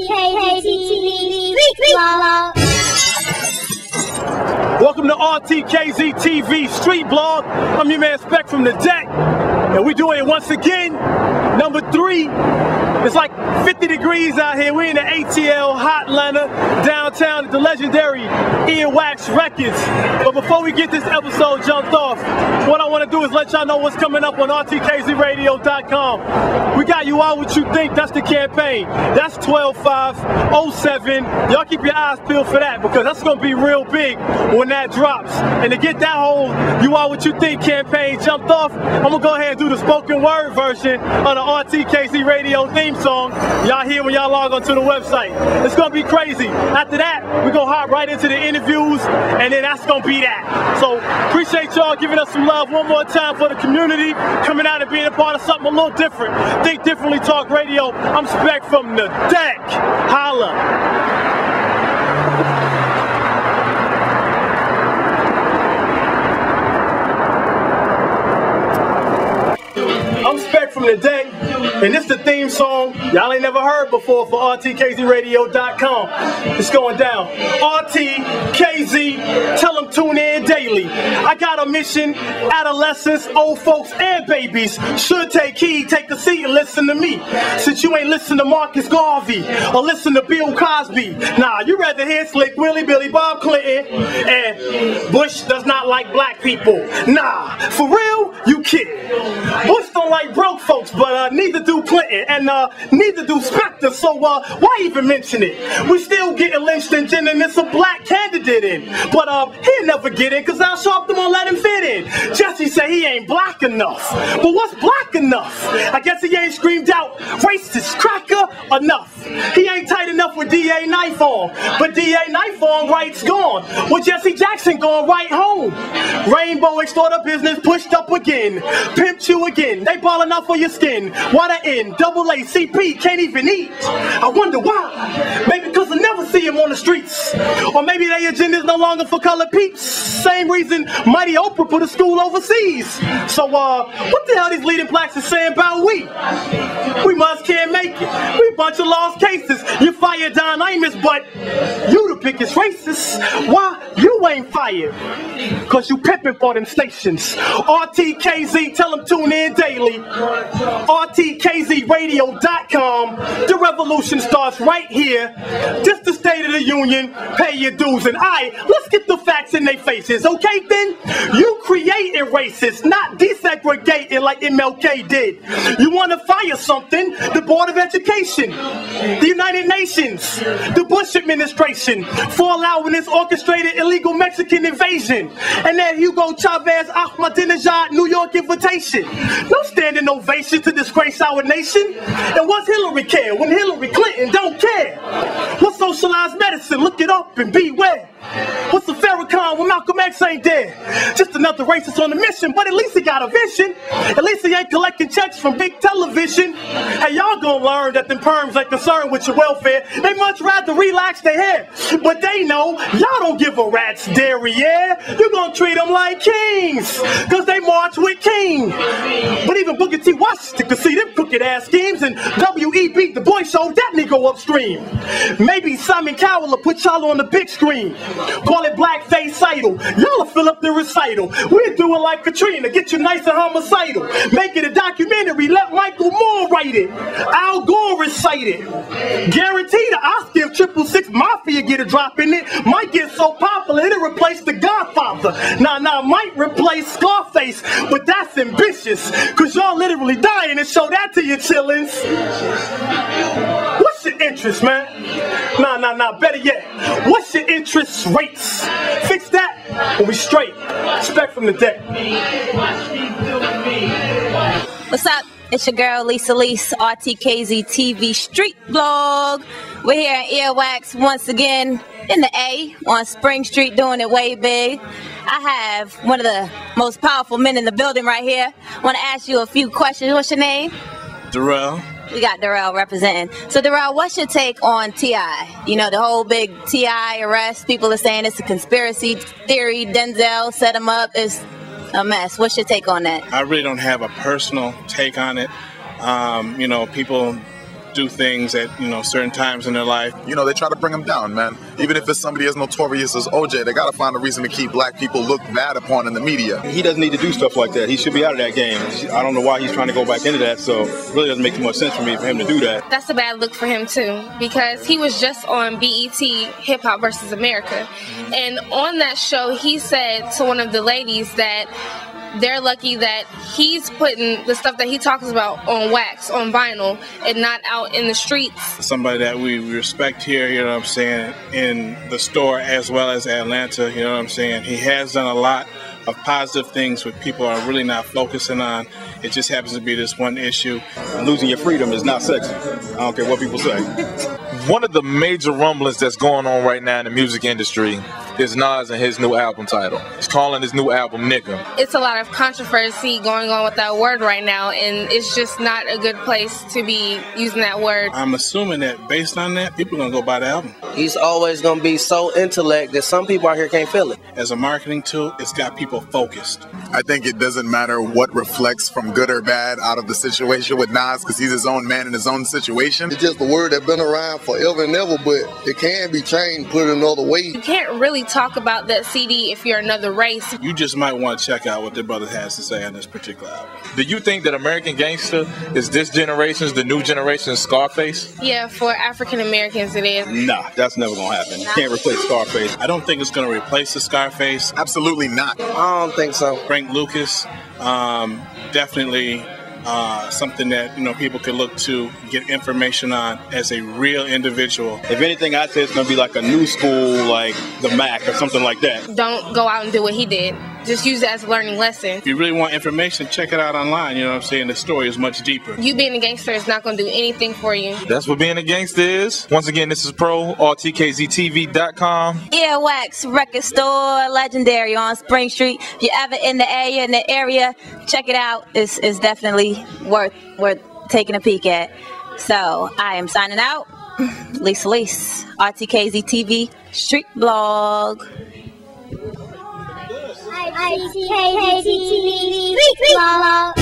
RTKZ Streetblog. Welcome to RTKZ TV Streetblog. I'm your man Spec from the deck, and we're doing it once again. Number 3. It's like 50 degrees out here. We're in the ATL Hot Atlanta, downtown at the legendary Earwax Records. But before we get this episode jumped off, what I want to do is let y'all know what's coming up on RTKZradio.com. We got You Are What You Think. That's the campaign. That's 12/5/07. Y'all keep your eyes peeled for that, because that's going to be real big when that drops. And to get that whole You Are What You Think campaign jumped off, I'm going to go ahead and do the spoken word version of the RTKZ Radio theme song. Y'all hear when y'all log onto the website. It's going to be crazy. After that, we're going to hop right into the interviews, and then that's going to be that. So appreciate y'all giving us some love one more time for the community, coming out and being a part of something a little different. Think Differently Talk Radio. I'm Spec from the deck. Holla. I'm Spec from the deck, and this is the theme song y'all ain't never heard before for RTKZradio.com. It's going down. RTKZ, tell them tune in daily. I got a mission, adolescents, old folks, and babies should take heed, take a seat and listen to me. Since you ain't listen to Marcus Garvey or listen to Bill Cosby, nah, you rather hear Slick Willie, Billy Bob Clinton, and Bush does not like black people. Nah, for real, you kid. Bush don't like broke folks, but neither do Clinton, and neither do Specter, so why even mention it? We still getting lynched in Jen, and it's a black candidate in, but he'll never get in, because Al Sharpton won't let him fit in. Jesse say he ain't black enough, but what's black enough? I guess he ain't screamed out racist cracker enough. He ain't tight enough with D.A. Knife on, but D.A. Knife on right's gone. Well, Jesse Jackson gone right home. Rainbow extorter business pushed up again, pimped you again. They balling out for your skin. Why the N, double A, CP can't even eat? I wonder why. Maybe because I never see him on the streets. Or maybe their agenda's no longer for colored peeps. Same reason Mighty Oprah put a school overseas. So what the hell these leading blacks are saying about we? We must can't make it. We a bunch of lost cases. You fired Don Amos, but you the biggest racist. Why you ain't fired? Cause you pimping for them stations. RTKZ, tell them tune in daily. RTKZradio.com. The revolution starts right here. This the State of the Union. Pay your dues. And let's get the facts in their faces. Okay then? You creating racists, not desegregating like MLK did. You want to fire something? The Board of Education, the United Nations, the Bush administration for allowing this orchestrated illegal Mexican invasion. And then Hugo Chavez, Ahmadinejad, New York invitation. No standing ovation to disgrace our nation. And what's Hillary care when Hillary Clinton don't care? What's socialized medicine? Look it up and beware. What's the Farrakhan when Malcolm X ain't there? Just another racist on a mission, but at least he got a vision. At least he ain't collecting checks from big television. Hey, y'all gonna learn that them perms ain't concerned with your welfare. They much rather relax their hair. But they know y'all don't give a rat's derriere. You gonna treat them like kings, cause they march with King. But even Booker T. Washington could see them crooked ass schemes, and W.E.B. Du Bois showed that nigga upstream. Maybe Simon Cowell will put y'all on the big screen. Call it blackface idol. Y'all fill up the recital. We'll do it like Katrina, get you nice and homicidal. Make it a documentary, let Michael Moore write it. Al Gore recite it. Guarantee the Oscar if 666 Mafia get a drop in it. Might get so popular it'll replace The Godfather. Nah, might replace Scarface, but that's ambitious, cause y'all literally dying to show that to your chillins. What's your interest, man? Nah, better yet, what's your interest rates? Fix that, and we straight. Spec from the deck. What's up? It's your girl Lisa Lise, RTKZ TV Streetblog. We're here at Earwax once again in the A on Spring Street, doing it way big. I have one of the most powerful men in the building right here. I want to ask you a few questions. What's your name? Darrell. We got Darrell representing. So Darrell, what's your take on T.I.? You know, the whole big T.I. arrest. People are saying it's a conspiracy theory. Denzel set him up. It's a mess. What's your take on that? I really don't have a personal take on it. You know, people do things at, certain times in their life. They try to bring them down, man. Even if it's somebody as notorious as OJ, they gotta find a reason to keep black people looked bad upon in the media. He doesn't need to do stuff like that. He should be out of that game. I don't know why he's trying to go back into that, so it really doesn't make too much sense for me for him to do that. That's a bad look for him too, because he was just on BET Hip Hop vs. America. And on that show, he said to one of the ladies that they're lucky that he's putting the stuff that he talks about on wax, on vinyl, and not out in the streets. Somebody that we respect here, in the store as well as Atlanta, He has done a lot of positive things which people are really not focusing on. It just happens to be this one issue. Losing your freedom is not sexy. I don't care what people say. One of the major rumblings that's going on right now in the music industry is Nas and his new album title. He's calling his new album Nigga. It's a lot of controversy going on with that word right now, and it's just not a good place to be using that word. I'm assuming that based on that, people are going to go buy the album. He's always going to be so intellect that some people out here can't feel it. As a marketing tool, it's got people focused. I think it doesn't matter what reflects from good or bad out of the situation with Nas, because he's his own man in his own situation. It's just a word that's been around forever and ever, but it can be changed, put another way. You can't really talk about that CD if you're another race. You just might want to check out what their brother has to say on this particular album. Do you think that American Gangster is this generation's, the new generation's Scarface? Yeah, for African Americans it is. Nah, that's never going to happen. You can't replace Scarface. I don't think it's going to replace the Scarface. Absolutely not. I don't think so. Frank Lucas, definitely something that people could look to get information on as a real individual. If anything, I'd say it's going to be like a new school, like the Mac or something like that. Don't go out and do what he did. Just use it as a learning lesson. If you really want information, check it out online. The story is much deeper. You being a gangster is not going to do anything for you. That's what being a gangster is. Once again, this is Pro, RTKZTV.com. Earwax Record Store, legendary on Spring Street. If you're ever in the area, check it out. It's definitely worth taking a peek at. So I am signing out. Lisa Lease, RTKZ TV, Streetblog. RTKZ TV, Streetblog.